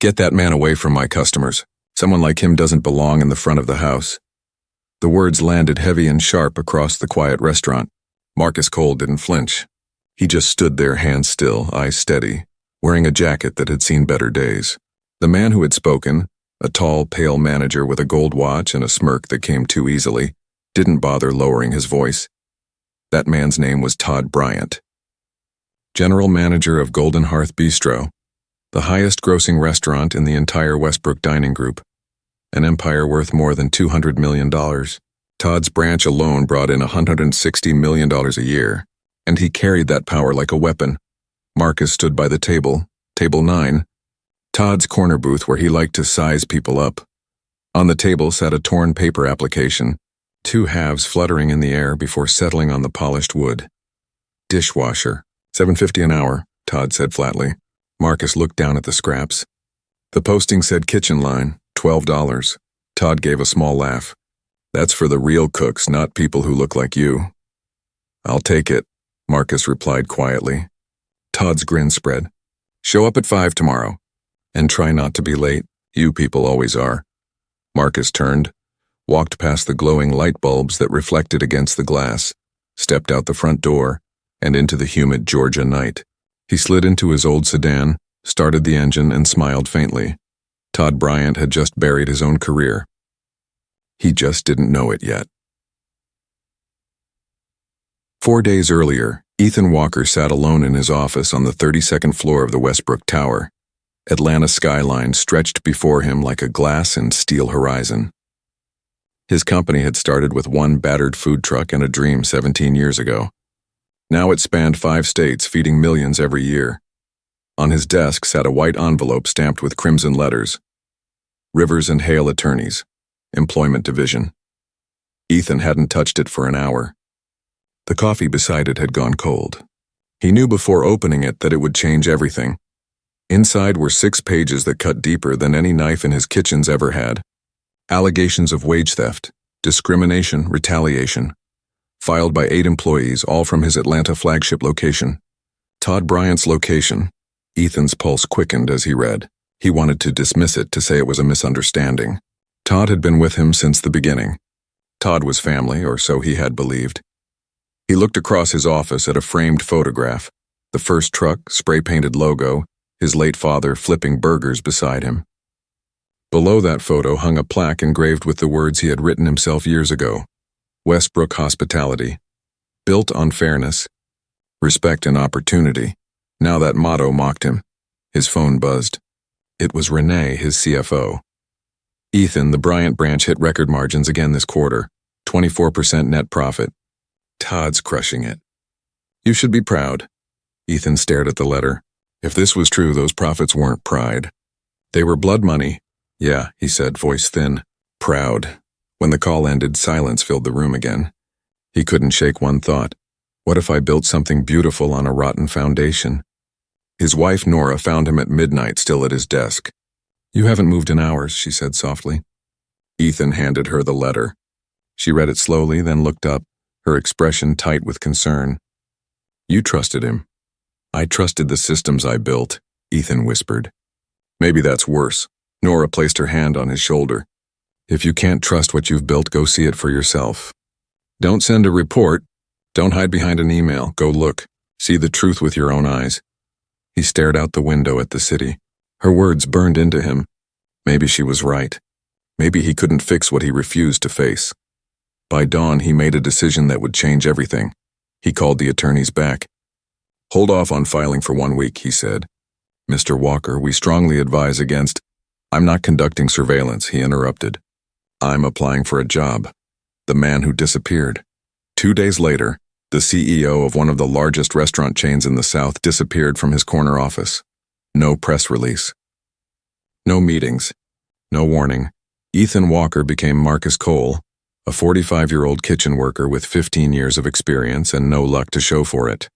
"Get that man away from my customers. Someone like him doesn't belong in the front of the house." The words landed heavy and sharp across the quiet restaurant. Marcus Cole didn't flinch. He just stood there, hands still, eyes steady, wearing a jacket that had seen better days. The man who had spoken, a tall, pale manager with a gold watch and a smirk that came too easily, didn't bother lowering his voice. That man's name was Todd Bryant, general manager of Golden Hearth Bistro, the highest-grossing restaurant in the entire Westbrook dining group, an empire worth more than $200 million. Todd's branch alone brought in $160 million a year, and he carried that power like a weapon. Marcus stood by the table, table 9, Todd's corner booth where he liked to size people up. On the table sat a torn paper application, 2 halves fluttering in the air before settling on the polished wood. "Dishwasher, $7.50 an hour," Todd said flatly. Marcus looked down at the scraps. The posting said kitchen line, $12. Todd gave a small laugh. "That's for the real cooks, not people who look like you." "I'll take it," Marcus replied quietly. Todd's grin spread. "Show up at 5 tomorrow. And try not to be late. You people always are." Marcus turned, walked past the glowing light bulbs that reflected against the glass, stepped out the front door, and into the humid Georgia night. He slid into his old sedan, started the engine, and smiled faintly. Todd Bryant had just buried his own career. He just didn't know it yet. 4 days earlier, Ethan Walker sat alone in his office on the 32nd floor of the Westbrook Tower. Atlanta skyline stretched before him like a glass and steel horizon. His company had started with one battered food truck and a dream 17 years ago. Now it spanned 5 states, feeding millions every year. On his desk sat a white envelope stamped with crimson letters. Rivers and Hale Attorneys, Employment Division. Ethan hadn't touched it for an hour. The coffee beside it had gone cold. He knew before opening it that it would change everything. Inside were 6 pages that cut deeper than any knife in his kitchen's ever had. Allegations of wage theft, discrimination, retaliation, filed by 8 employees, all from his Atlanta flagship location. Todd Bryant's location. Ethan's pulse quickened as he read. He wanted to dismiss it, to say it was a misunderstanding. Todd had been with him since the beginning. Todd was family, or so he had believed. He looked across his office at a framed photograph, the first truck, spray-painted logo, his late father flipping burgers beside him. Below that photo hung a plaque engraved with the words he had written himself years ago. Westbrook Hospitality, built on fairness, respect and opportunity. Now that motto mocked him. His phone buzzed. It was Renee, his CFO. "Ethan, the Bryant branch hit record margins again this quarter, 24% net profit. Todd's crushing it." "You should be proud." Ethan stared at the letter. If this was true, those profits weren't pride. They were blood money. "Yeah," he said, voice thin. "Proud." When the call ended, silence filled the room again. He couldn't shake one thought. What if I built something beautiful on a rotten foundation? His wife, Nora, found him at midnight, still at his desk. "You haven't moved in hours," she said softly. Ethan handed her the letter. She read it slowly, then looked up, her expression tight with concern. "You trusted him." "I trusted the systems I built," Ethan whispered. "Maybe that's worse." Nora placed her hand on his shoulder. "If you can't trust what you've built, go see it for yourself. Don't send a report. Don't hide behind an email. Go look. See the truth with your own eyes." He stared out the window at the city. Her words burned into him. Maybe she was right. Maybe he couldn't fix what he refused to face. By dawn, he made a decision that would change everything. He called the attorneys back. "Hold off on filing for 1 week," he said. "Mr. Walker, we strongly advise against—" "I'm not conducting surveillance," he interrupted. "I'm applying for a job." The man who disappeared. 2 days later, the CEO of one of the largest restaurant chains in the South disappeared from his corner office. No press release. No meetings. No warning. Ethan Walker became Marcus Cole, a 45-year-old kitchen worker with 15 years of experience and no luck to show for it.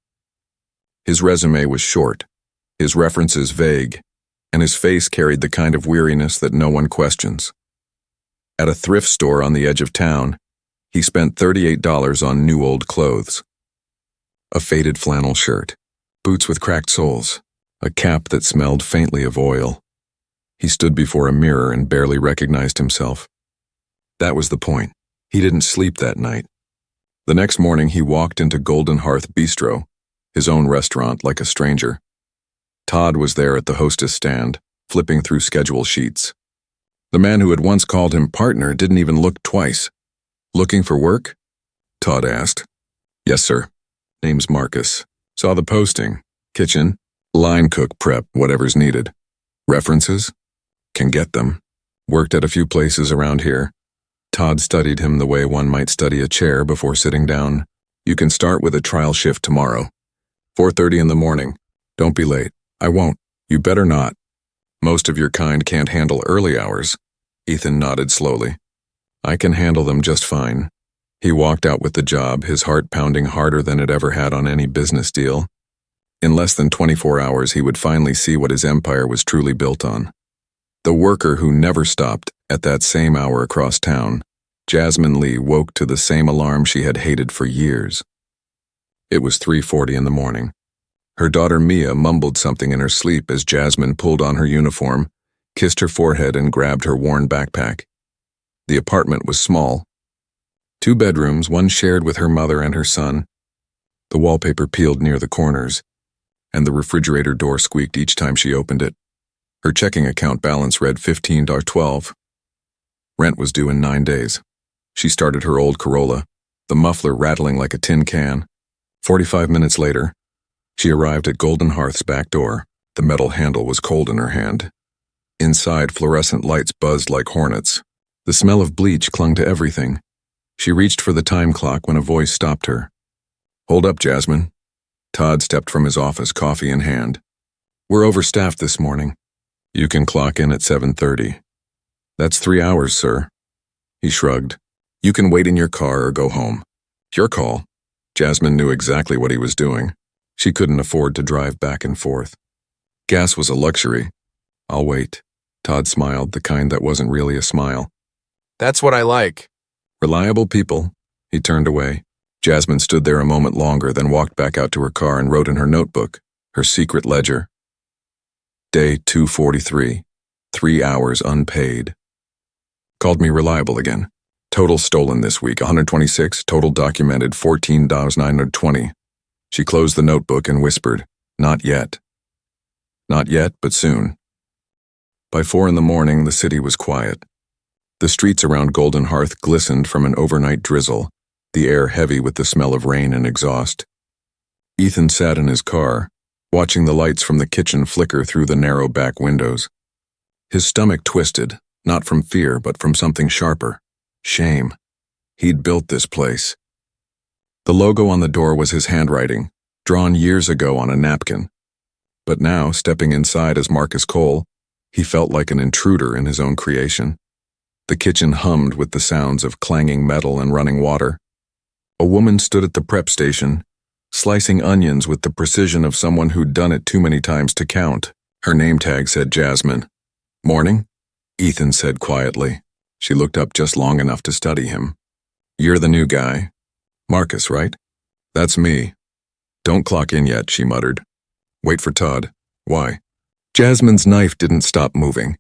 His resume was short, his references vague, and his face carried the kind of weariness that no one questions. At a thrift store on the edge of town, he spent $38 on new old clothes. A faded flannel shirt, boots with cracked soles, a cap that smelled faintly of oil. He stood before a mirror and barely recognized himself. That was the point. He didn't sleep that night. The next morning he walked into Golden Hearth Bistro, his own restaurant, like a stranger. Todd was there at the hostess stand, flipping through schedule sheets. The man who had once called him partner didn't even look twice. "Looking for work?" Todd asked. "Yes, sir. Name's Marcus. Saw the posting. Kitchen, line cook prep, whatever's needed. References? Can get them. Worked at a few places around here." Todd studied him the way one might study a chair before sitting down. "You can start with a trial shift tomorrow. 4:30 in the morning. Don't be late." "I won't. You better not. Most of your kind can't handle early hours." Ethan nodded slowly. "I can handle them just fine." He walked out with the job, his heart pounding harder than it ever had on any business deal. In less than 24 hours, he would finally see what his empire was truly built on. The worker who never stopped, at that same hour across town, Jasmine Lee woke to the same alarm she had hated for years. It was 3:40 in the morning. Her daughter Mia mumbled something in her sleep as Jasmine pulled on her uniform, kissed her forehead, and grabbed her worn backpack. The apartment was small. 2 bedrooms, one shared with her mother and her son. The wallpaper peeled near the corners, and the refrigerator door squeaked each time she opened it. Her checking account balance read $15.12. Rent was due in 9 days. She started her old Corolla, the muffler rattling like a tin can. 45 minutes later, she arrived at Golden Hearth's back door. The metal handle was cold in her hand. Inside, fluorescent lights buzzed like hornets. The smell of bleach clung to everything. She reached for the time clock when a voice stopped her. "Hold up, Jasmine." Todd stepped from his office, coffee in hand. "We're overstaffed this morning." "You can clock in at 7:30. "That's 3 hours, sir." He shrugged. "You can wait in your car or go home. Your call." Jasmine knew exactly what he was doing. She couldn't afford to drive back and forth. Gas was a luxury. "I'll wait." Todd smiled, the kind that wasn't really a smile. "That's what I like." Reliable people. He turned away. Jasmine stood there a moment longer, then walked back out to her car and wrote in her notebook, her secret ledger. Day 243. 3 hours unpaid. Called me reliable again. Total stolen this week, 126. Total documented, 14,920. She closed the notebook and whispered, "Not yet." Not yet, but soon. By 4 in the morning, the city was quiet. The streets around Golden Hearth glistened from an overnight drizzle, the air heavy with the smell of rain and exhaust. Ethan sat in his car, watching the lights from the kitchen flicker through the narrow back windows. His stomach twisted, not from fear, but from something sharper. Shame. He'd built this place. The logo on the door was his handwriting, drawn years ago on a napkin. But now, stepping inside as Marcus Cole, he felt like an intruder in his own creation. The kitchen hummed with the sounds of clanging metal and running water. A woman stood at the prep station, slicing onions with the precision of someone who'd done it too many times to count. Her name tag said Jasmine. "Morning?" Ethan said quietly. She looked up just long enough to study him. "You're the new guy. Marcus, right?" "That's me." "Don't clock in yet," she muttered. "Wait for Todd." "Why?" Jasmine's knife didn't stop moving.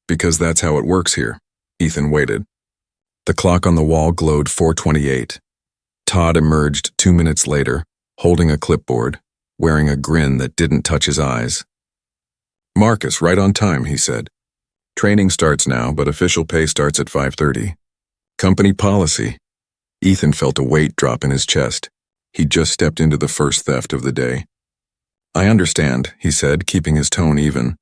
"Because that's how it works here." Ethan waited. The clock on the wall glowed 4:28. Todd emerged 2 minutes later, holding a clipboard, wearing a grin that didn't touch his eyes. "Marcus, right on time," he said. "Training starts now, but official pay starts at 5:30. Company policy." Ethan felt a weight drop in his chest. He'd just stepped into the first theft of the day. "I understand," he said, keeping his tone even.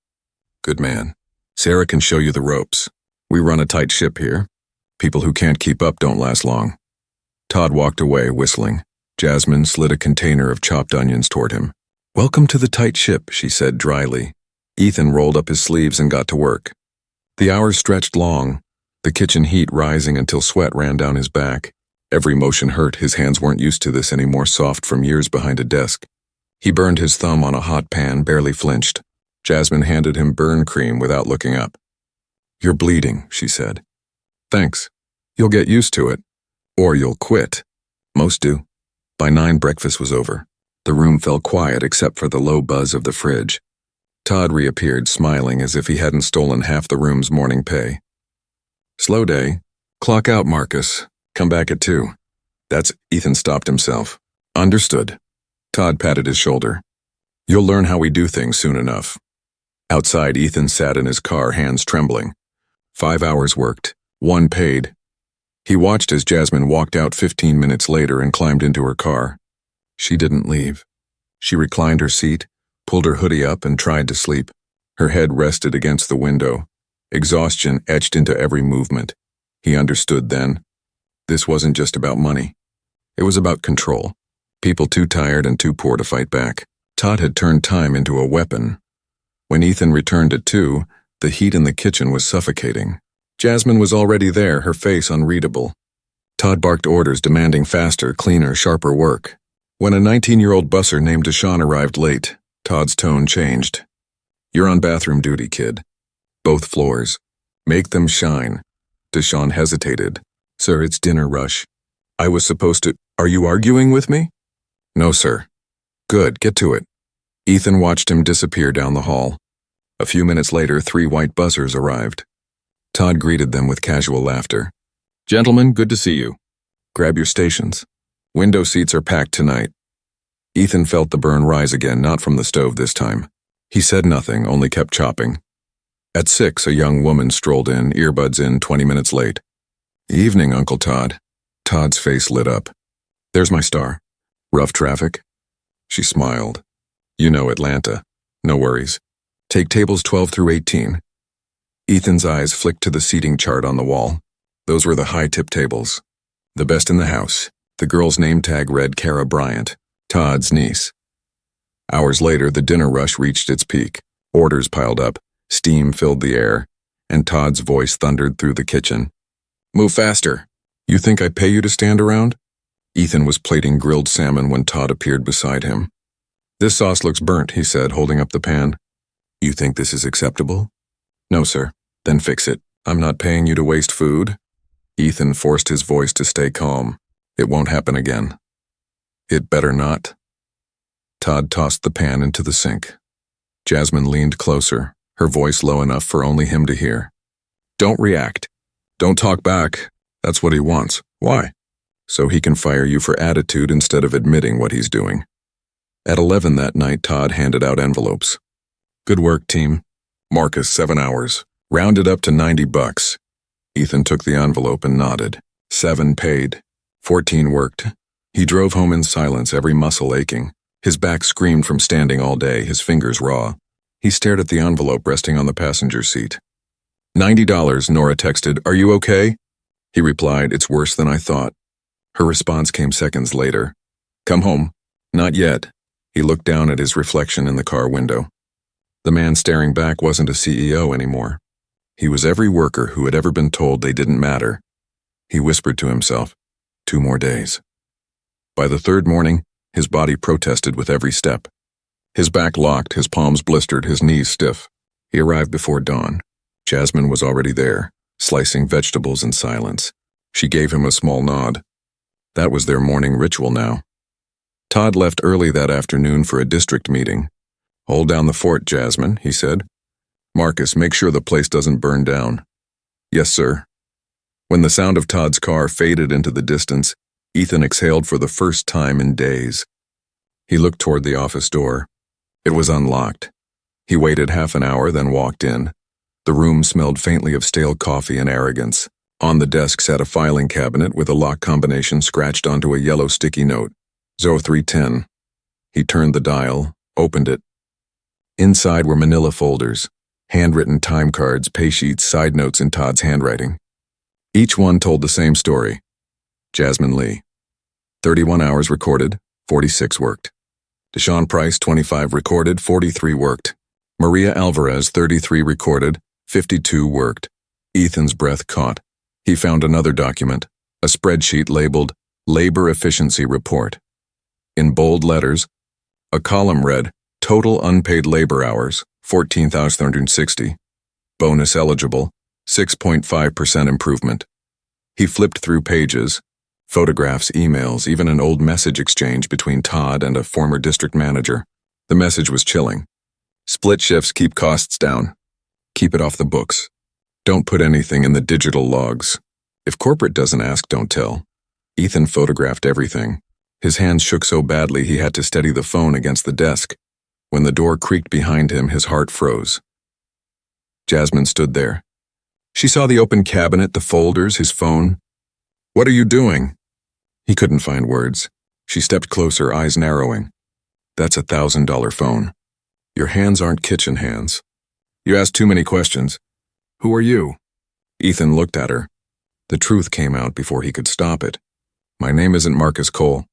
"Good man. Sarah can show you the ropes. We run a tight ship here. People who can't keep up don't last long." Todd walked away, whistling. Jasmine slid a container of chopped onions toward him. "Welcome to the tight ship," she said dryly. Ethan rolled up his sleeves and got to work. The hours stretched long, the kitchen heat rising until sweat ran down his back. Every motion hurt, his hands weren't used to this anymore, soft from years behind a desk. He burned his thumb on a hot pan, barely flinched. Jasmine handed him burn cream without looking up. "You're bleeding," she said. "Thanks. You'll get used to it. Or you'll quit." Most do. By 9, breakfast was over. The room fell quiet except for the low buzz of the fridge. Todd reappeared, smiling as if he hadn't stolen half the room's morning pay. Slow day. Clock out, Marcus. Come back at 2. Ethan stopped himself. Understood. Todd patted his shoulder. You'll learn how we do things soon enough. Outside, Ethan sat in his car, hands trembling. 5 hours worked, 1 paid. He watched as Jasmine walked out 15 minutes later and climbed into her car. She didn't leave. She reclined her seat, pulled her hoodie up, and tried to sleep. Her head rested against the window. Exhaustion etched into every movement. He understood then. This wasn't just about money. It was about control. People too tired and too poor to fight back. Todd had turned time into a weapon. When Ethan returned at 2, the heat in the kitchen was suffocating. Jasmine was already there, her face unreadable. Todd barked orders demanding faster, cleaner, sharper work. When a 19-year-old busser named Deshaun arrived late, Todd's tone changed. You're on bathroom duty, kid. Both floors. Make them shine. Deshaun hesitated. Sir, it's dinner rush. I was supposed to— Are you arguing with me? No, sir. Good, get to it. Ethan watched him disappear down the hall. A few minutes later, 3 white buzzers arrived. Todd greeted them with casual laughter. Gentlemen, good to see you. Grab your stations. Window seats are packed tonight. Ethan felt the burn rise again, not from the stove this time. He said nothing, only kept chopping. At 6, a young woman strolled in, earbuds in, 20 minutes late. Evening, Uncle Todd. Todd's face lit up. There's my star. Rough traffic? She smiled. You know Atlanta. No worries. Take tables 12 through 18. Ethan's eyes flicked to the seating chart on the wall. Those were the high-tip tables. The best in the house. The girl's name tag read Kara Bryant, Todd's niece. Hours later, the dinner rush reached its peak. Orders piled up, steam filled the air, and Todd's voice thundered through the kitchen. Move faster. You think I pay you to stand around? Ethan was plating grilled salmon when Todd appeared beside him. This sauce looks burnt, he said, holding up the pan. You think this is acceptable? No, sir. Then fix it. I'm not paying you to waste food. Ethan forced his voice to stay calm. It won't happen again. It better not. Todd tossed the pan into the sink. Jasmine leaned closer, her voice low enough for only him to hear. Don't react. Don't talk back. That's what he wants. Why? So he can fire you for attitude instead of admitting what he's doing. At 11 that night, Todd handed out envelopes. Good work, team. Marcus, 7 hours. Rounded up to $90. Ethan took the envelope and nodded. 7 paid. 14 worked. He drove home in silence, every muscle aching. His back screamed from standing all day, his fingers raw. He stared at the envelope resting on the passenger seat. $90, Nora texted. Are you okay? He replied, it's worse than I thought. Her response came seconds later. Come home. Not yet. He looked down at his reflection in the car window. The man staring back wasn't a CEO anymore. He was every worker who had ever been told they didn't matter. He whispered to himself, 2 more days. By the 3rd morning, his body protested with every step. His back locked, his palms blistered, his knees stiff. He arrived before dawn. Jasmine was already there, slicing vegetables in silence. She gave him a small nod. That was their morning ritual now. Todd left early that afternoon for a district meeting. Hold down the fort, Jasmine, he said. Marcus, make sure the place doesn't burn down. Yes, sir. When the sound of Todd's car faded into the distance, Ethan exhaled for the first time in days. He looked toward the office door. It was unlocked. He waited half an hour, then walked in. The room smelled faintly of stale coffee and arrogance. On the desk sat a filing cabinet with a lock combination scratched onto a yellow sticky note. 0310. He turned the dial, opened it. Inside were manila folders, handwritten time cards, pay sheets, side notes in Todd's handwriting. Each one told the same story. Jasmine Lee. 31 hours recorded, 46 worked. Deshaun Price, 25 recorded, 43 worked. Maria Alvarez, 33 recorded, 52 worked. Ethan's breath caught. He found another document, a spreadsheet labeled Labor Efficiency Report. In bold letters, a column read, Total unpaid labor hours, 14,360. Bonus eligible, 6.5% improvement. He flipped through pages, photographs, emails, even an old message exchange between Todd and a former district manager. The message was chilling. Split shifts keep costs down. Keep it off the books. Don't put anything in the digital logs. If corporate doesn't ask, don't tell. Ethan photographed everything. His hands shook so badly he had to steady the phone against the desk. When the door creaked behind him, his heart froze. Jasmine stood there. She saw the open cabinet, the folders, his phone. "What are you doing?" He couldn't find words. She stepped closer, eyes narrowing. "That's a $1,000 phone. Your hands aren't kitchen hands. You asked too many questions. Who are you?" Ethan looked at her. The truth came out before he could stop it. "My name isn't Marcus Cole."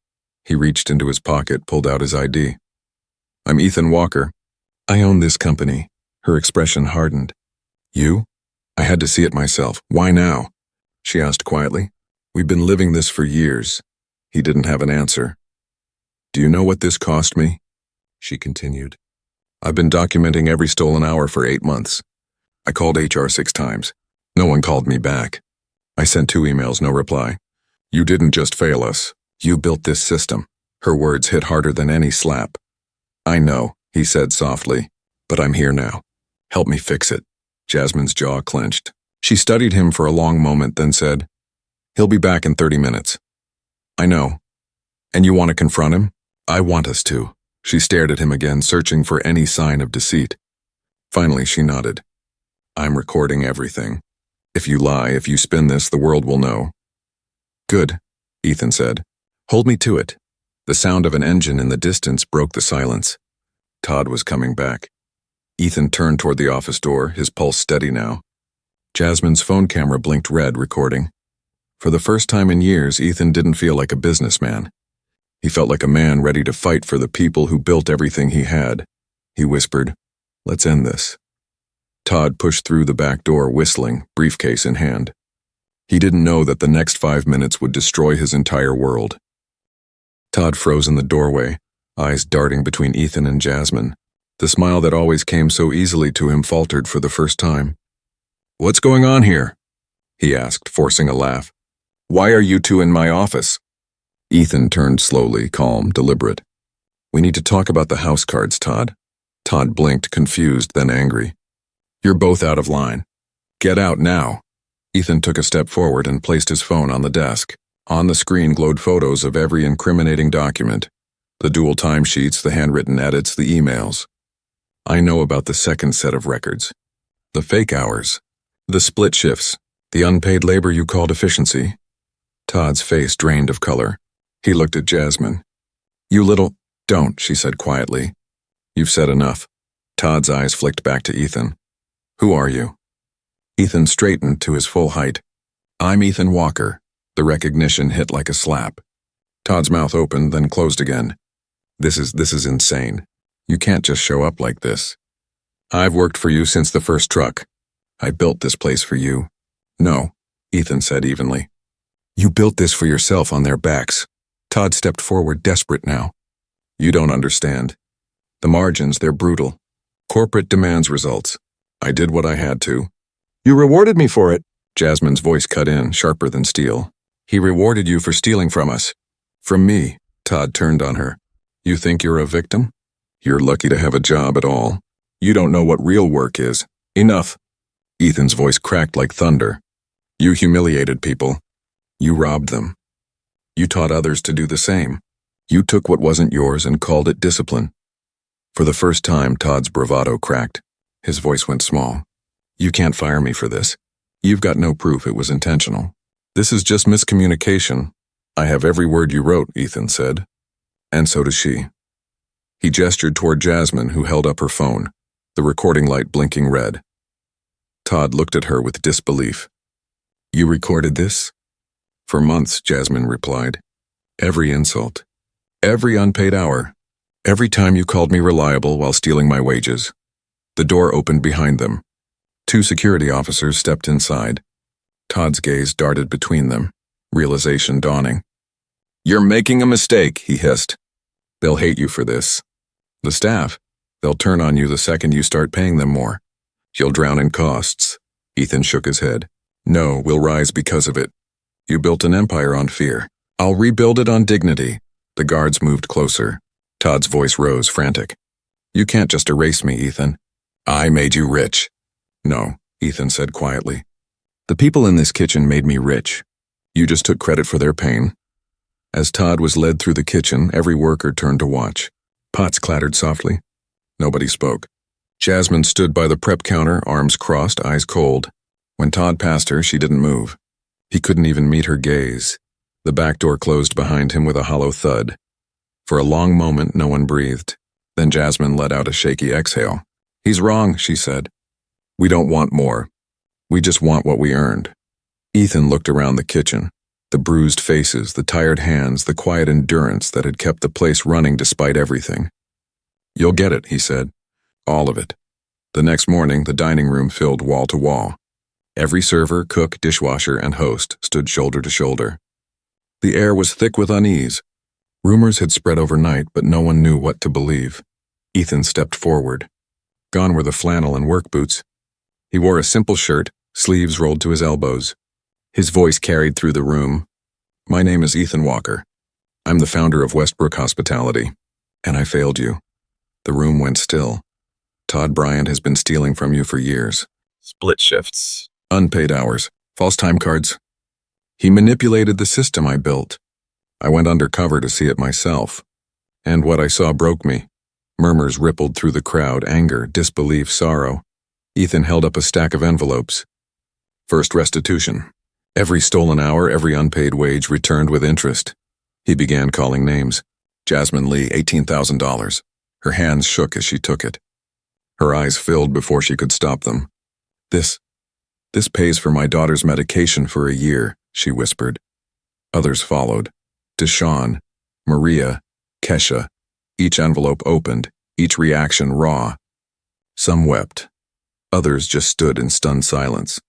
He reached into his pocket, pulled out his ID. "I'm Ethan Walker. I own this company." Her expression hardened. "You?" "I had to see it myself." "Why now?" she asked quietly. "We've been living this for years." He didn't have an answer. "Do you know what this cost me?" she continued. "I've been documenting every stolen hour for 8 months. I called HR 6 times. No one called me back. I sent 2 emails, no reply. You didn't just fail us. You built this system." Her words hit harder than any slap. "I know," he said softly, "but I'm here now. Help me fix it." Jasmine's jaw clenched. She studied him for a long moment, then said, "He'll be back in 30 minutes. "I know. And you want to confront him?" "I want us to." She stared at him again, searching for any sign of deceit. Finally, she nodded. "I'm recording everything. If you lie, if you spin this, the world will know." "Good," Ethan said. "Hold me to it." The sound of an engine in the distance broke the silence. Todd was coming back. Ethan turned toward the office door, his pulse steady now. Jasmine's phone camera blinked red, recording. For the first time in years, Ethan didn't feel like a businessman. He felt like a man ready to fight for the people who built everything he had. He whispered, "Let's end this." Todd pushed through the back door, whistling, briefcase in hand. He didn't know that the next 5 minutes would destroy his entire world. Todd froze in the doorway, eyes darting between Ethan and Jasmine. The smile that always came so easily to him faltered for the first time. "What's going on here?" he asked, forcing a laugh. "Why are you two in my office?" Ethan turned slowly, calm, deliberate. "We need to talk about the house cards, Todd." Todd blinked, confused, then angry. "You're both out of line. Get out now." Ethan took a step forward and placed his phone on the desk. On the screen glowed photos of every incriminating document. The dual timesheets, the handwritten edits, the emails. "I know about the second set of records. The fake hours. The split shifts. The unpaid labor you called efficiency." Todd's face drained of color. He looked at Jasmine. "You little—" "Don't," she said quietly. "You've said enough." Todd's eyes flicked back to Ethan. "Who are you?" Ethan straightened to his full height. "I'm Ethan Walker." The recognition hit like a slap. Todd's mouth opened, then closed again. This is insane. You can't just show up like this. I've worked for you since the first truck. I built this place for you." "No," Ethan said evenly. "You built this for yourself on their backs." Todd stepped forward, desperate now. "You don't understand. The margins, they're brutal. Corporate demands results. I did what I had to." "You rewarded me for it." Jasmine's voice cut in, sharper than steel. "He rewarded you for stealing from us." "From me," Todd turned on her. "You think you're a victim? You're lucky to have a job at all. You don't know what real work is." "Enough." Ethan's voice cracked like thunder. "You humiliated people. You robbed them. You taught others to do the same. You took what wasn't yours and called it discipline." For the first time, Todd's bravado cracked. His voice went small. "You can't fire me for this. You've got no proof it was intentional. This is just miscommunication." "I have every word you wrote," Ethan said. "And so does she." He gestured toward Jasmine, who held up her phone, the recording light blinking red. Todd looked at her with disbelief. "You recorded this?" "For months," Jasmine replied. "Every insult. Every unpaid hour. Every time you called me reliable while stealing my wages." The door opened behind them. 2 security officers stepped inside. Todd's gaze darted between them, realization dawning. "You're making a mistake," he hissed. "They'll hate you for this. The staff, they'll turn on you the second you start paying them more. You'll drown in costs." Ethan shook his head. "No, we'll rise because of it. You built an empire on fear. I'll rebuild it on dignity." The guards moved closer. Todd's voice rose, frantic. You can't just erase me, Ethan. I made you rich. No, Ethan said quietly. The people in this kitchen made me rich. You just took credit for their pain. As Todd was led through the kitchen, every worker turned to watch. Pots clattered softly. Nobody spoke. Jasmine stood by the prep counter, arms crossed, eyes cold. When Todd passed her, she didn't move. He couldn't even meet her gaze. The back door closed behind him with a hollow thud. For a long moment, no one breathed. Then Jasmine let out a shaky exhale. He's wrong, she said. We don't want more. We just want what we earned. Ethan looked around the kitchen. The bruised faces, the tired hands, the quiet endurance that had kept the place running despite everything. You'll get it, he said. All of it. The next morning, the dining room filled wall to wall. Every server, cook, dishwasher, and host stood shoulder to shoulder. The air was thick with unease. Rumors had spread overnight, but no one knew what to believe. Ethan stepped forward. Gone were the flannel and work boots. He wore a simple shirt, sleeves rolled to his elbows. His voice carried through the room. My name is Ethan Walker. I'm the founder of Westbrook Hospitality, and I failed you. The room went still. Todd Bryant has been stealing from you for years. Split shifts. Unpaid hours. False time cards. He manipulated the system I built. I went undercover to see it myself. And what I saw broke me. Murmurs rippled through the crowd, anger, disbelief, sorrow. Ethan held up a stack of envelopes. First restitution. Every stolen hour, every unpaid wage returned with interest. He began calling names. Jasmine Lee, $18,000. Her hands shook as she took it. Her eyes filled before she could stop them. This pays for my daughter's medication for a year, she whispered. Others followed. Deshawn, Maria, Kesha. Each envelope opened, each reaction raw. Some wept. Others just stood in stunned silence.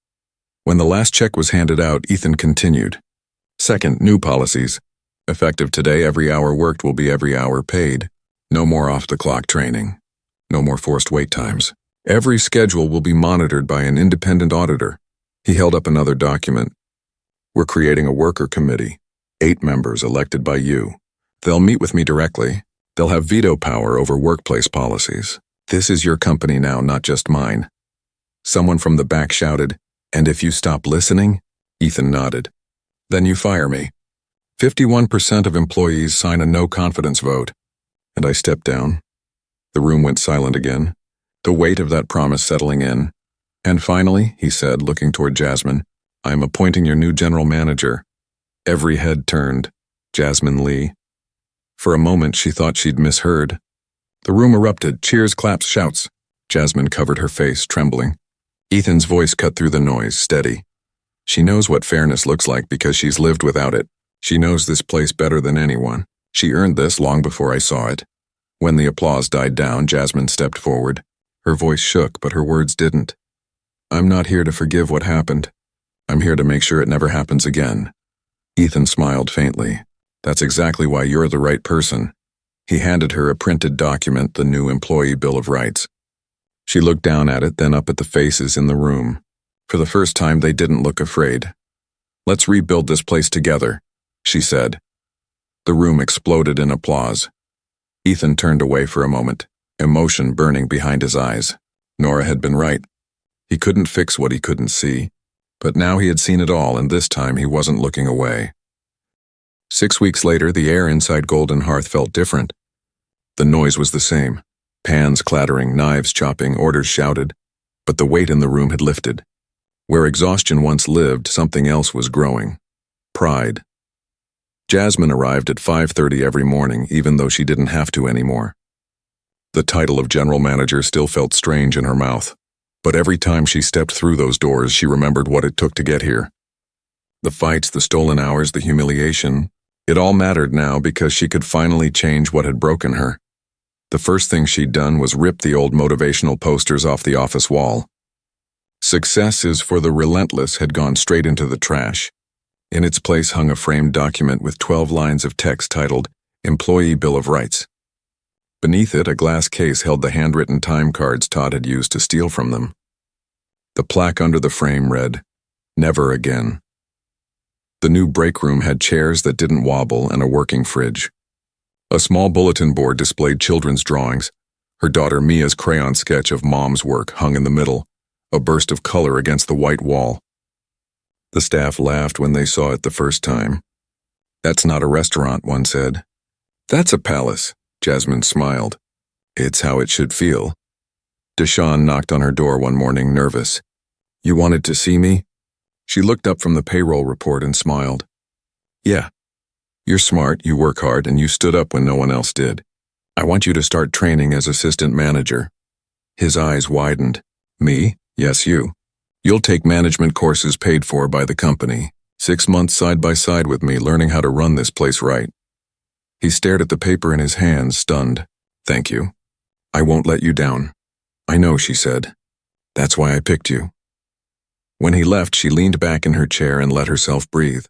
When the last check was handed out, Ethan continued. Second, new policies. Effective today, every hour worked will be every hour paid. No more off-the-clock training. No more forced wait times. Every schedule will be monitored by an independent auditor. He held up another document. We're creating a worker committee. 8 members elected by you. They'll meet with me directly. They'll have veto power over workplace policies. This is your company now, not just mine. Someone from the back shouted, and if you stop listening? Ethan nodded. Then you fire me. 51% of employees sign a no-confidence vote. And I stepped down. The room went silent again, the weight of that promise settling in. And finally, he said, looking toward Jasmine, I'm appointing your new general manager. Every head turned. Jasmine Lee. For a moment, she thought she'd misheard. The room erupted, cheers, claps, shouts. Jasmine covered her face, trembling. Ethan's voice cut through the noise, steady. She knows what fairness looks like because she's lived without it. She knows this place better than anyone. She earned this long before I saw it. When the applause died down, Jasmine stepped forward. Her voice shook, but her words didn't. I'm not here to forgive what happened. I'm here to make sure it never happens again. Ethan smiled faintly. That's exactly why you're the right person. He handed her a printed document, the new Employee Bill of Rights. She looked down at it, then up at the faces in the room. For the first time, they didn't look afraid. Let's rebuild this place together, she said. The room exploded in applause. Ethan turned away for a moment, emotion burning behind his eyes. Nora had been right. He couldn't fix what he couldn't see. But now he had seen it all, and this time he wasn't looking away. 6 weeks later, the air inside Golden Hearth felt different. The noise was the same. Pans clattering, knives chopping, orders shouted. But the weight in the room had lifted. Where exhaustion once lived, something else was growing. Pride. Jasmine arrived at 5:30 every morning, even though she didn't have to anymore. The title of general manager still felt strange in her mouth. But every time she stepped through those doors, she remembered what it took to get here. The fights, the stolen hours, the humiliation, it all mattered now because she could finally change what had broken her. The first thing she'd done was rip the old motivational posters off the office wall. Success is for the relentless had gone straight into the trash. In its place hung a framed document with 12 lines of text titled Employee Bill of Rights. Beneath it, a glass case held the handwritten time cards Todd had used to steal from them. The plaque under the frame read, Never Again. The new break room had chairs that didn't wobble and a working fridge. A small bulletin board displayed children's drawings, Her daughter Mia's crayon sketch of Mom's work hung in the middle, a burst of color against the white wall. The staff laughed when they saw it the first time. "That's not a restaurant," one said. "That's a palace," Jasmine smiled. "It's how it should feel." Deshawn knocked on her door one morning, nervous. "You wanted to see me?" She looked up from the payroll report and smiled. "Yeah. You're smart, you work hard, and you stood up when no one else did. I want you to start training as assistant manager." His eyes widened. "Me? Yes, you. You'll take management courses paid for by the company. 6 months side by side with me, learning how to run this place right." He stared at the paper in his hands, stunned. "Thank you. I won't let you down." "I know," she said. "That's why I picked you." When he left, she leaned back in her chair and let herself breathe.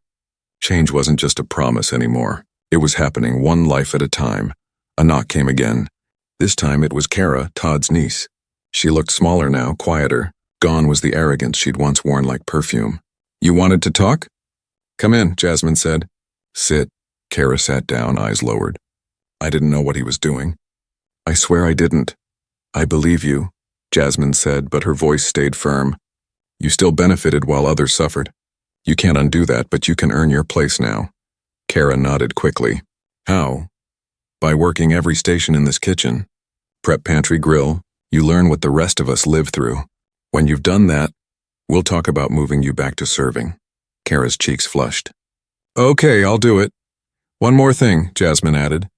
Change wasn't just a promise anymore. It was happening, one life at a time. A knock came again. This time it was Kara, Todd's niece. She looked smaller now, quieter. Gone was the arrogance she'd once worn like perfume. "You wanted to talk?" "Come in," Jasmine said. "Sit." Kara sat down, eyes lowered. "I didn't know what he was doing." "I swear I didn't." "I believe you," Jasmine said, but her voice stayed firm. "You still benefited while others suffered. You can't undo that, but you can earn your place now." Kara nodded quickly. "How?" "By working every station in this kitchen. Prep, pantry, grill. You learn what the rest of us live through. When you've done that, we'll talk about moving you back to serving." Kara's cheeks flushed. "Okay, I'll do it. One more thing," Jasmine added.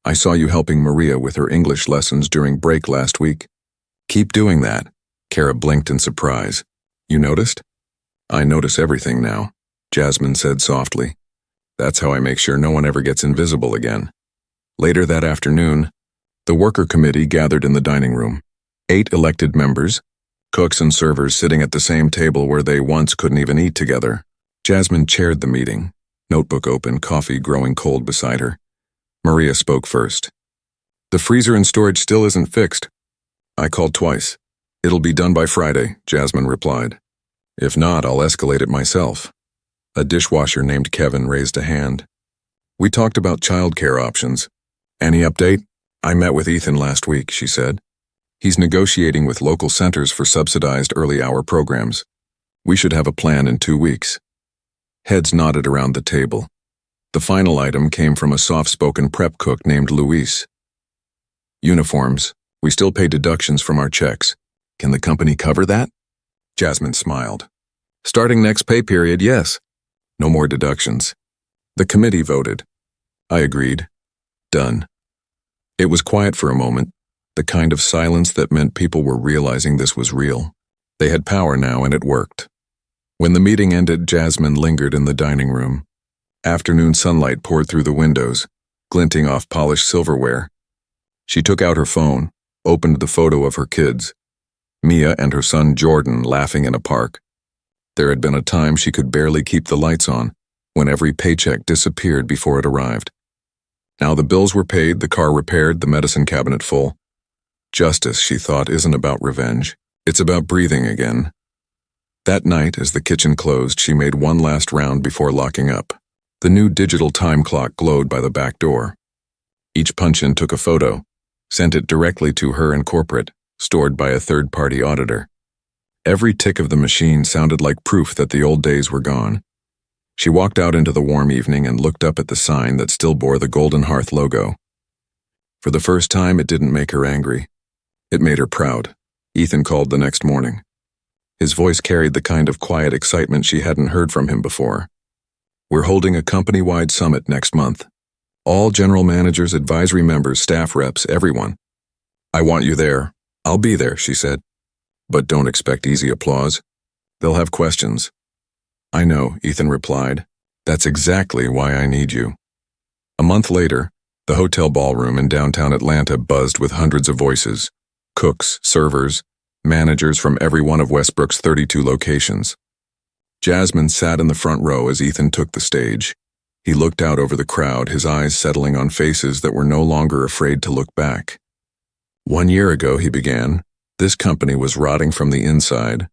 "I saw you helping Maria with her English lessons during break last week. Keep doing that." Kara blinked in surprise. "You noticed?" "I notice everything now," Jasmine said softly. "That's how I make sure no one ever gets invisible again." Later that afternoon, the worker committee gathered in the dining room. 8 elected members, cooks and servers sitting at the same table where they once couldn't even eat together. Jasmine chaired the meeting, notebook open, coffee growing cold beside her. Maria spoke first. "The freezer and storage still isn't fixed. I called twice. It'll be done by Friday," Jasmine replied. "If not, I'll escalate it myself." A dishwasher named Kevin raised a hand. "We talked about childcare options. Any update?" "I met with Ethan last week," she said. "He's negotiating with local centers for subsidized early-hour programs. We should have a plan in 2 weeks." Heads nodded around the table. The final item came from a soft-spoken prep cook named Luis. "Uniforms. We still pay deductions from our checks. Can the company cover that?" Jasmine smiled. "Starting next pay period, yes. No more deductions." The committee voted. I agreed. Done. It was quiet for a moment, the kind of silence that meant people were realizing this was real. They had power now, and it worked. When the meeting ended, Jasmine lingered in the dining room. Afternoon sunlight poured through the windows, glinting off polished silverware. She took out her phone, opened the photo of her kids, Mia and her son Jordan laughing in a park. There had been a time she could barely keep the lights on, when every paycheck disappeared before it arrived. Now the bills were paid, the car repaired, the medicine cabinet full. Justice, she thought, isn't about revenge. It's about breathing again. That night, as the kitchen closed, she made one last round before locking up. The new digital time clock glowed by the back door. Each punch-in took a photo, sent it directly to her in corporate, stored by a third-party auditor. Every tick of the machine sounded like proof that the old days were gone. She walked out into the warm evening and looked up at the sign that still bore the Golden Hearth logo. For the first time, it didn't make her angry. It made her proud. Ethan called the next morning. His voice carried the kind of quiet excitement she hadn't heard from him before. "We're holding a company-wide summit next month. All general managers, advisory members, staff reps, everyone. I want you there." "I'll be there," she said. "But don't expect easy applause. They'll have questions." "I know," Ethan replied. "That's exactly why I need you." A month later, the hotel ballroom in downtown Atlanta buzzed with hundreds of voices. Cooks, servers, managers from every one of Westbrook's 32 locations. Jasmine sat in the front row as Ethan took the stage. He looked out over the crowd, his eyes settling on faces that were no longer afraid to look back. "1 year ago," he began, "this company was rotting from the inside.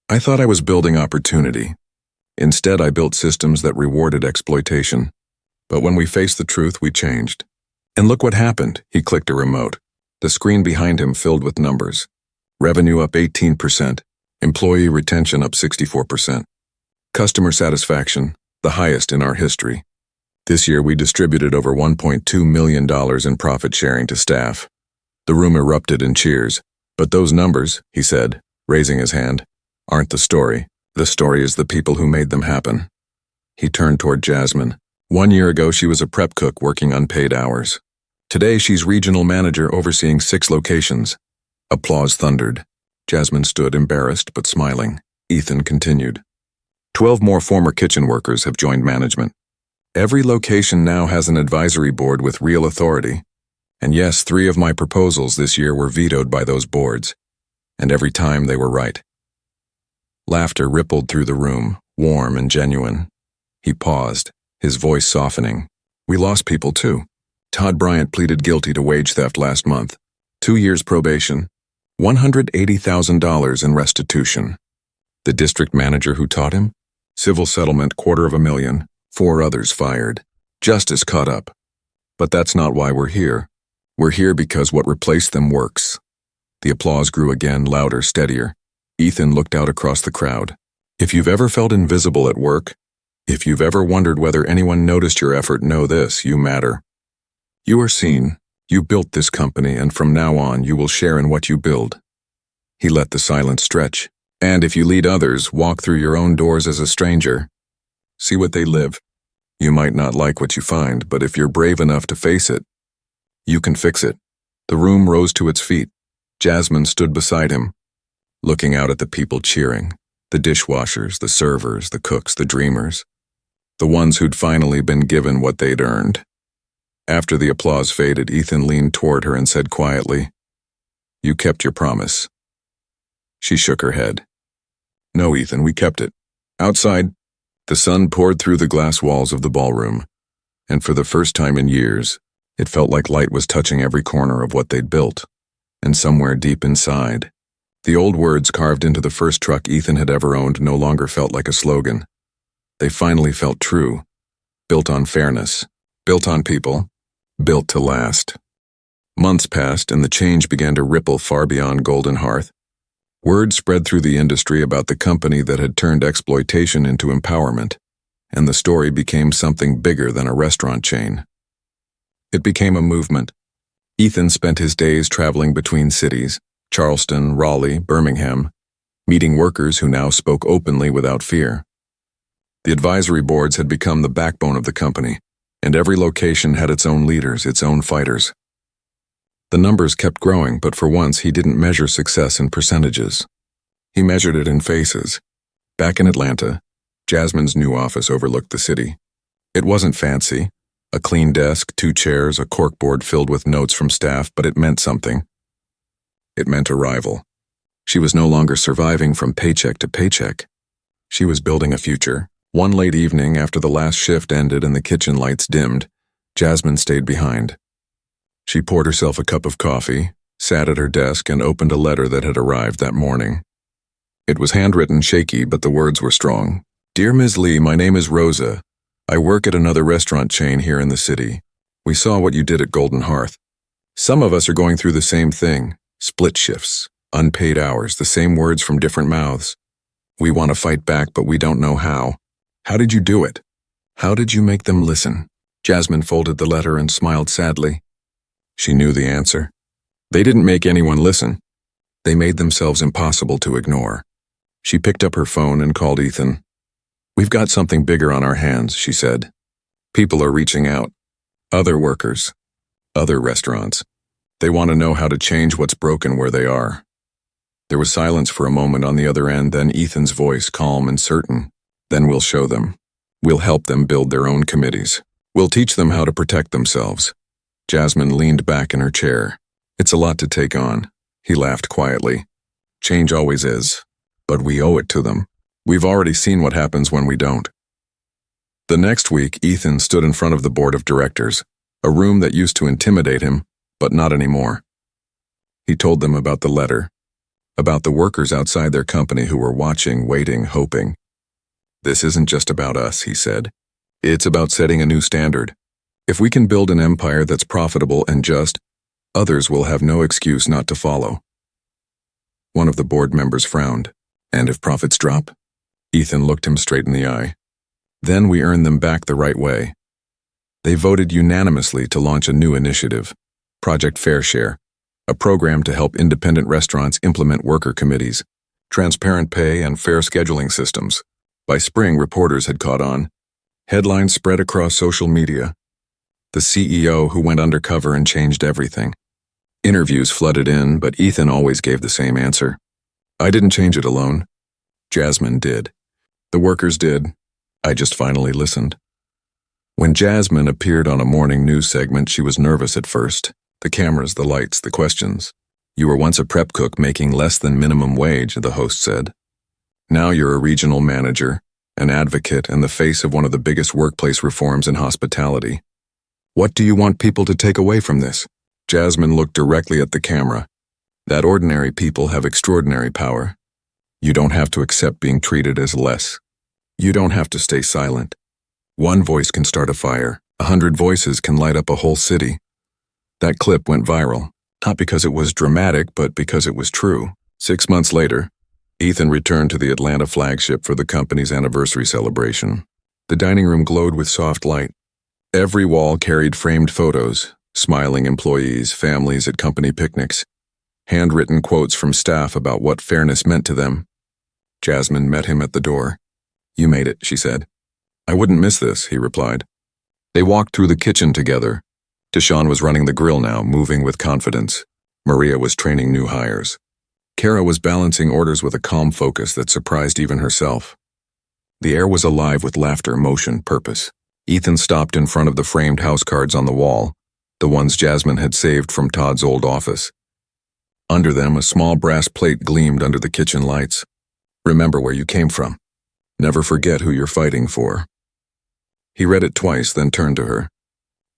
I thought I was building opportunity. Instead, I built systems that rewarded exploitation. But when we faced the truth, we changed. And look what happened," he clicked a remote. The screen behind him filled with numbers. Revenue up 18%. Employee retention up 64%. Customer satisfaction, the highest in our history. This year we distributed over $1.2 million in profit sharing to staff. The room erupted in cheers. But those numbers, he said, raising his hand, aren't the story. The story is the people who made them happen. He turned toward Jasmine. 1 year ago she was a prep cook working unpaid hours. Today she's regional manager overseeing 6 locations. Applause thundered. Jasmine stood embarrassed but smiling. Ethan continued. 12 more former kitchen workers have joined management. Every location now has an advisory board with real authority. And yes, 3 of my proposals this year were vetoed by those boards. And every time they were right. Laughter rippled through the room, warm and genuine. He paused, his voice softening. We lost people too. Todd Bryant pleaded guilty to wage theft last month. 2 years probation. $180,000 in restitution. The district manager who taught him? Civil settlement, $250,000. 4 others fired. Justice caught up. But that's not why we're here. We're here because what replaced them works. The applause grew again, louder, steadier. Ethan looked out across the crowd. If you've ever felt invisible at work, if you've ever wondered whether anyone noticed your effort, know this, you matter. You are seen. You built this company, and from now on you will share in what you build. He let the silence stretch. And if you lead others, walk through your own doors as a stranger. See what they live. You might not like what you find, but if you're brave enough to face it, you can fix it. The room rose to its feet. Jasmine stood beside him, looking out at the people cheering, the dishwashers, the servers, the cooks, the dreamers, the ones who'd finally been given what they'd earned. After the applause faded, Ethan leaned toward her and said quietly, "You kept your promise." She shook her head. "No, Ethan, we kept it." Outside, the sun poured through the glass walls of the ballroom, and for the first time in years, it felt like light was touching every corner of what they'd built. And somewhere deep inside, the old words carved into the first truck Ethan had ever owned no longer felt like a slogan. They finally felt true, built on fairness, built on people, built to last. Months passed and the change began to ripple far beyond Golden Hearth. Word spread through the industry about the company that had turned exploitation into empowerment, and the story became something bigger than a restaurant chain. It became a movement. Ethan spent his days traveling between cities, Charleston, Raleigh, Birmingham, meeting workers who now spoke openly without fear. The advisory boards had become the backbone of the company, and every location had its own leaders, its own fighters. The numbers kept growing, but for once he didn't measure success in percentages. He measured it in faces. Back in Atlanta, Jasmine's new office overlooked the city. It wasn't fancy. A clean desk, 2 chairs, a corkboard filled with notes from staff, but it meant something. It meant arrival. She was no longer surviving from paycheck to paycheck. She was building a future. One late evening, after the last shift ended and the kitchen lights dimmed, Jasmine stayed behind. She poured herself a cup of coffee, sat at her desk, and opened a letter that had arrived that morning. It was handwritten, shaky, but the words were strong. "Dear Ms. Lee, my name is Rosa. I work at another restaurant chain here in the city. We saw what you did at Golden Hearth. Some of us are going through the same thing. Split shifts, unpaid hours, the same words from different mouths. We want to fight back, but we don't know how. How did you do it? How did you make them listen?" Jasmine folded the letter and smiled sadly. She knew the answer. They didn't make anyone listen. They made themselves impossible to ignore. She picked up her phone and called Ethan. "We've got something bigger on our hands," she said. "People are reaching out. Other workers. Other restaurants. They want to know how to change what's broken where they are." There was silence for a moment on the other end, then Ethan's voice, calm and certain. "Then we'll show them. We'll help them build their own committees. We'll teach them how to protect themselves." Jasmine leaned back in her chair. "It's a lot to take on." He laughed quietly. "Change always is. But we owe it to them. We've already seen what happens when we don't." The next week, Ethan stood in front of the board of directors, a room that used to intimidate him, but not anymore. He told them about the letter, about the workers outside their company who were watching, waiting, hoping. "This isn't just about us," he said. "It's about setting a new standard. If we can build an empire that's profitable and just, Others will have no excuse not to follow. One of the board members frowned. And if profits drop? Ethan looked him straight in the eye. Then we earn them back the right way. They voted unanimously to launch a new initiative, Project Fair Share, a program to help independent restaurants implement worker committees, transparent pay, and fair scheduling systems. By spring, reporters had caught on. Headlines spread across social media. The CEO who went undercover and changed everything. Interviews flooded in, but Ethan always gave the same answer. I didn't change it alone. Jasmine did. The workers did. I just finally listened. When Jasmine appeared on a morning news segment, she was nervous at first. The cameras, the lights, the questions. You were once a prep cook making less than minimum wage, the host said. Now you're a regional manager, an advocate, and the face of one of the biggest workplace reforms in hospitality. What do you want people to take away from this? Jasmine looked directly at the camera. That ordinary people have extraordinary power. You don't have to accept being treated as less. You don't have to stay silent. One voice can start a fire. 100 voices can light up a whole city. That clip went viral, not because it was dramatic, but because it was true. 6 months later, Ethan returned to the Atlanta flagship for the company's anniversary celebration. The dining room glowed with soft light. Every wall carried framed photos, smiling employees, families at company picnics, handwritten quotes from staff about what fairness meant to them. Jasmine met him at the door. You made it, she said. I wouldn't miss this, he replied. They walked through the kitchen together. Deshaun was running the grill now, moving with confidence. Maria was training new hires. Kara was balancing orders with a calm focus that surprised even herself. The air was alive with laughter, motion, purpose. Ethan stopped in front of the framed house cards on the wall, the ones Jasmine had saved from Todd's old office. Under them, a small brass plate gleamed under the kitchen lights. Remember where you came from. Never forget who you're fighting for. He read it twice, then turned to her.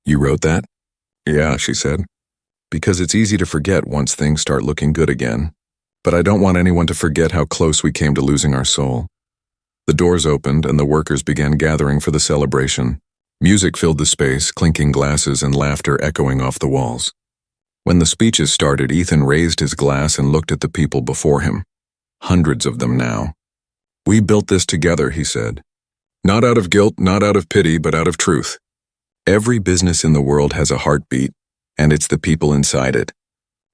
You wrote that? Yeah, she said. Because it's easy to forget once things start looking good again. But I don't want anyone to forget how close we came to losing our soul. The doors opened and the workers began gathering for the celebration. Music filled the space, clinking glasses and laughter echoing off the walls. When the speeches started, Ethan raised his glass and looked at the people before him. Hundreds of them now. We built this together, he said. Not out of guilt, not out of pity, but out of truth. Every business in the world has a heartbeat, and it's the people inside it.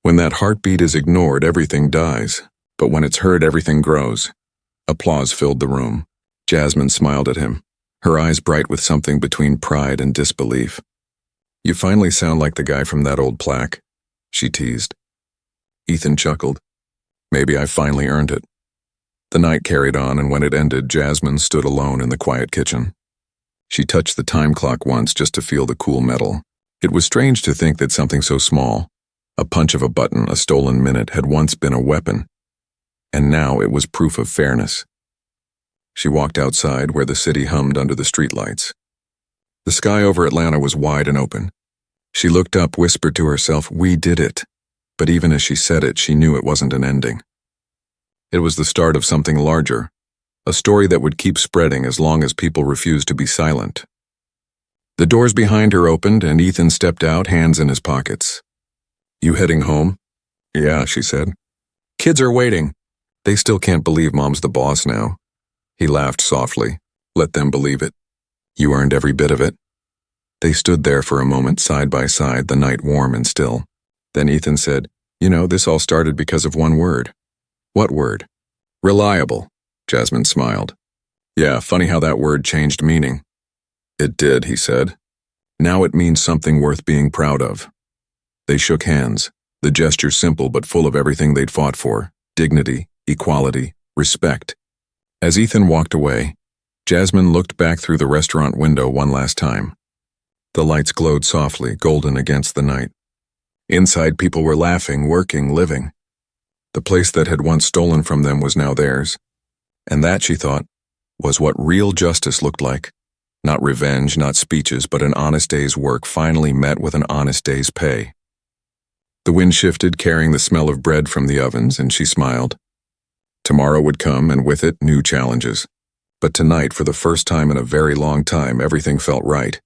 When that heartbeat is ignored, everything dies, but when it's heard, everything grows. Applause filled the room. Jasmine smiled at him, her eyes bright with something between pride and disbelief. You finally sound like the guy from that old plaque, she teased. Ethan chuckled. Maybe I finally earned it. The night carried on, and when it ended, Jasmine stood alone in the quiet kitchen. She touched the time clock once just to feel the cool metal. It was strange to think that something so small, a punch of a button, a stolen minute, had once been a weapon. And now it was proof of fairness. She walked outside where the city hummed under the streetlights. The sky over Atlanta was wide and open. She looked up, whispered to herself, we did it. But even as she said it, she knew it wasn't an ending. It was the start of something larger, a story that would keep spreading as long as people refused to be silent. The doors behind her opened and Ethan stepped out, hands in his pockets. You heading home? Yeah, she said. Kids are waiting. They still can't believe Mom's the boss now. He laughed softly. Let them believe it. You earned every bit of it. They stood there for a moment, side by side, the night warm and still. Then Ethan said, You know, this all started because of one word. What word? Reliable. Jasmine smiled. Yeah, funny how that word changed meaning. It did, he said. Now it means something worth being proud of. They shook hands, the gesture simple but full of everything they'd fought for, dignity, equality, respect. As Ethan walked away, Jasmine looked back through the restaurant window one last time. The lights glowed softly, golden against the night. Inside, people were laughing, working, living. The place that had once stolen from them was now theirs. And that, she thought, was what real justice looked like. Not revenge, not speeches, but an honest day's work finally met with an honest day's pay. The wind shifted, carrying the smell of bread from the ovens, and she smiled. Tomorrow would come, and with it, new challenges. But tonight, for the first time in a very long time, everything felt right.